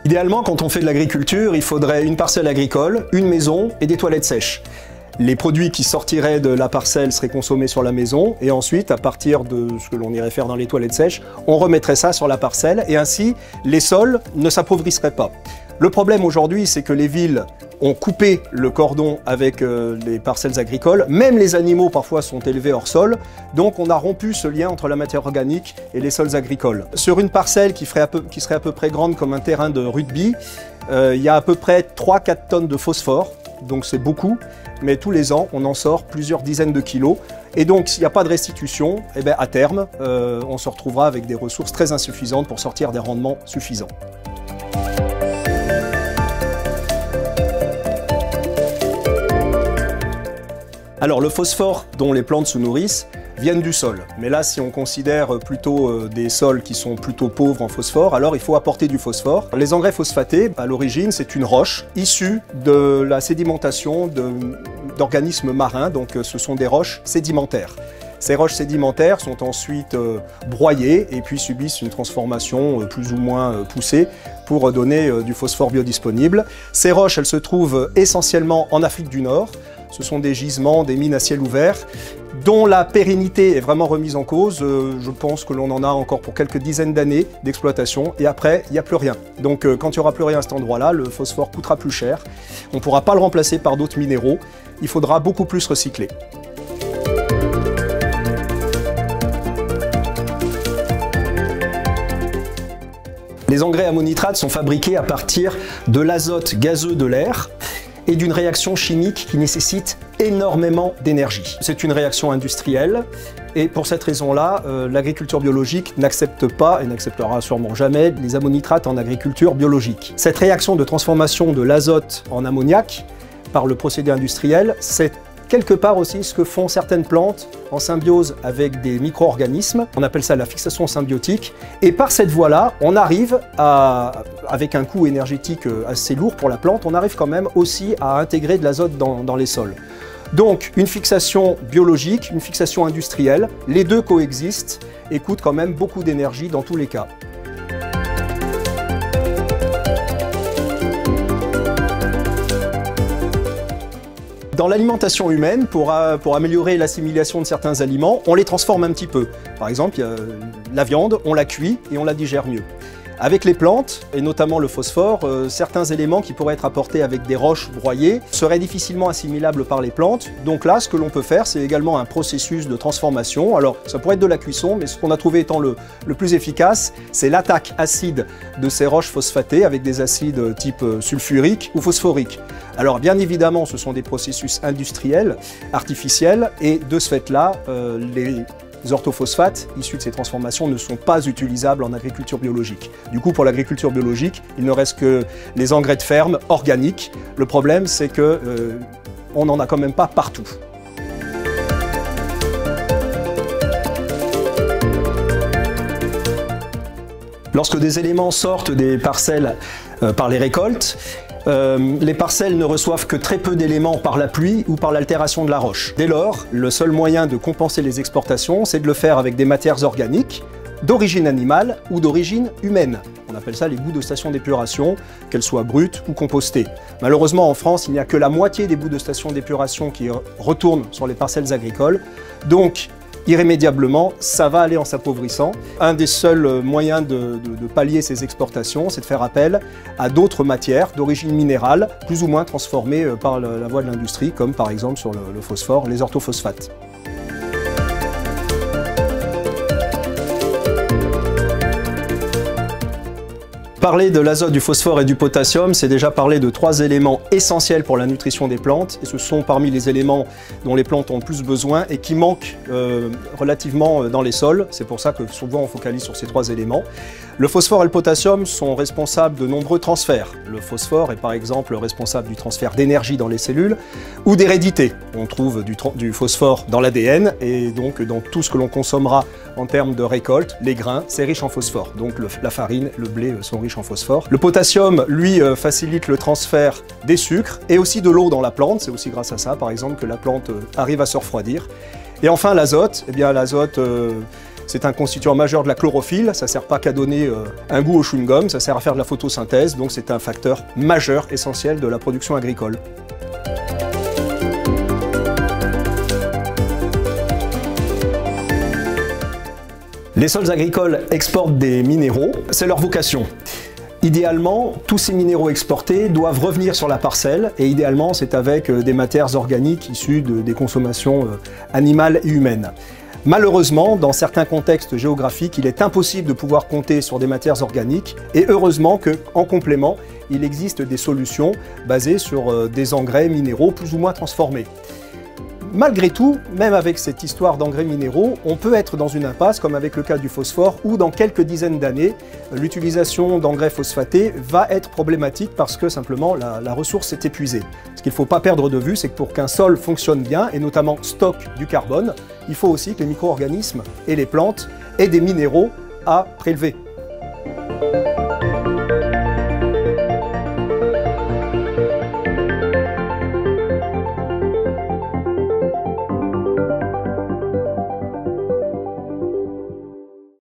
Idéalement, quand on fait de l'agriculture, il faudrait une parcelle agricole, une maison et des toilettes sèches. Les produits qui sortiraient de la parcelle seraient consommés sur la maison et ensuite, à partir de ce que l'on irait faire dans les toilettes sèches, on remettrait ça sur la parcelle et ainsi, les sols ne s'appauvrisseraient pas. Le problème aujourd'hui, c'est que les villes ont coupé le cordon avec les parcelles agricoles. Même les animaux, parfois, sont élevés hors sol. Donc, on a rompu ce lien entre la matière organique et les sols agricoles. Sur une parcelle qui serait à peu près grande comme un terrain de rugby, il y a à peu près 3-4 tonnes de phosphore. Donc, c'est beaucoup. Mais tous les ans, on en sort plusieurs dizaines de kilos. Et donc, s'il n'y a pas de restitution, eh bien, à terme, on se retrouvera avec des ressources très insuffisantes pour sortir des rendements suffisants. Alors le phosphore dont les plantes se nourrissent viennent du sol. Mais là, si on considère plutôt des sols qui sont plutôt pauvres en phosphore, alors il faut apporter du phosphore. Les engrais phosphatés, à l'origine, c'est une roche issue de la sédimentation d'organismes marins, donc ce sont des roches sédimentaires. Ces roches sédimentaires sont ensuite broyées et puis subissent une transformation plus ou moins poussée pour donner du phosphore biodisponible. Ces roches, elles se trouvent essentiellement en Afrique du Nord. Ce sont des gisements, des mines à ciel ouvert, dont la pérennité est vraiment remise en cause. Je pense que l'on en a encore pour quelques dizaines d'années d'exploitation et après, il n'y a plus rien. Donc quand il n'y aura plus rien à cet endroit-là, le phosphore coûtera plus cher. On ne pourra pas le remplacer par d'autres minéraux. Il faudra beaucoup plus recycler. Les engrais ammonitrates sont fabriqués à partir de l'azote gazeux de l'air et d'une réaction chimique qui nécessite énormément d'énergie. C'est une réaction industrielle et pour cette raison-là, l'agriculture biologique n'accepte pas et n'acceptera sûrement jamais les ammonitrates en agriculture biologique. Cette réaction de transformation de l'azote en ammoniac par le procédé industriel, c'est quelque part aussi ce que font certaines plantes en symbiose avec des micro-organismes. On appelle ça la fixation symbiotique. Et par cette voie-là, on arrive avec un coût énergétique assez lourd pour la plante, on arrive quand même aussi à intégrer de l'azote dans les sols. Donc une fixation biologique, une fixation industrielle, les deux coexistent et coûtent quand même beaucoup d'énergie dans tous les cas. Dans l'alimentation humaine, pour améliorer l'assimilation de certains aliments, on les transforme un petit peu. Par exemple, la viande, on la cuit et on la digère mieux. Avec les plantes, et notamment le phosphore, certains éléments qui pourraient être apportés avec des roches broyées seraient difficilement assimilables par les plantes. Donc là, ce que l'on peut faire, c'est également un processus de transformation. Alors, ça pourrait être de la cuisson, mais ce qu'on a trouvé étant le plus efficace, c'est l'attaque acide de ces roches phosphatées avec des acides type sulfurique ou phosphorique. Alors, bien évidemment, ce sont des processus industriels, artificiels, et de ce fait-là, les orthophosphates issus de ces transformations ne sont pas utilisables en agriculture biologique. Du coup, pour l'agriculture biologique, il ne reste que les engrais de ferme organiques. Le problème, c'est que on n'en a quand même pas partout. Lorsque des éléments sortent des parcelles par les récoltes, les parcelles ne reçoivent que très peu d'éléments par la pluie ou par l'altération de la roche. Dès lors, le seul moyen de compenser les exportations, c'est de le faire avec des matières organiques d'origine animale ou d'origine humaine. On appelle ça les boues de station d'épuration, qu'elles soient brutes ou compostées. Malheureusement, en France, il n'y a que la moitié des boues de station d'épuration qui retournent sur les parcelles agricoles. Donc, irrémédiablement, ça va aller en s'appauvrissant. Un des seuls moyens de pallier ces exportations, c'est de faire appel à d'autres matières d'origine minérale, plus ou moins transformées par la voie de l'industrie, comme par exemple sur le phosphore, les orthophosphates. Parler de l'azote, du phosphore et du potassium, c'est déjà parler de trois éléments essentiels pour la nutrition des plantes. Et ce sont parmi les éléments dont les plantes ont le plus besoin et qui manquent relativement dans les sols. C'est pour ça que souvent on focalise sur ces trois éléments. Le phosphore et le potassium sont responsables de nombreux transferts. Le phosphore est par exemple responsable du transfert d'énergie dans les cellules ou d'hérédité. On trouve du phosphore dans l'ADN et donc dans tout ce que l'on consommera en termes de récolte, les grains, c'est riche en phosphore. Donc la farine, le blé sont riches en phosphore. Le potassium, lui, facilite le transfert des sucres et aussi de l'eau dans la plante. C'est aussi grâce à ça, par exemple, que la plante arrive à se refroidir. Et enfin, l'azote, eh bien l'azote C'est un constituant majeur de la chlorophylle, ça ne sert pas qu'à donner un goût au chewing-gum, ça sert à faire de la photosynthèse, donc c'est un facteur majeur, essentiel de la production agricole. Les sols agricoles exportent des minéraux, c'est leur vocation. Idéalement, tous ces minéraux exportés doivent revenir sur la parcelle et idéalement, c'est avec des matières organiques issues des consommations animales et humaines. Malheureusement, dans certains contextes géographiques, il est impossible de pouvoir compter sur des matières organiques et heureusement qu'en complément, il existe des solutions basées sur des engrais minéraux plus ou moins transformés. Malgré tout, même avec cette histoire d'engrais minéraux, on peut être dans une impasse, comme avec le cas du phosphore, où dans quelques dizaines d'années, l'utilisation d'engrais phosphatés va être problématique parce que simplement la ressource est épuisée. Ce qu'il ne faut pas perdre de vue, c'est que pour qu'un sol fonctionne bien, et notamment stocke du carbone, il faut aussi que les micro-organismes et les plantes aient des minéraux à prélever.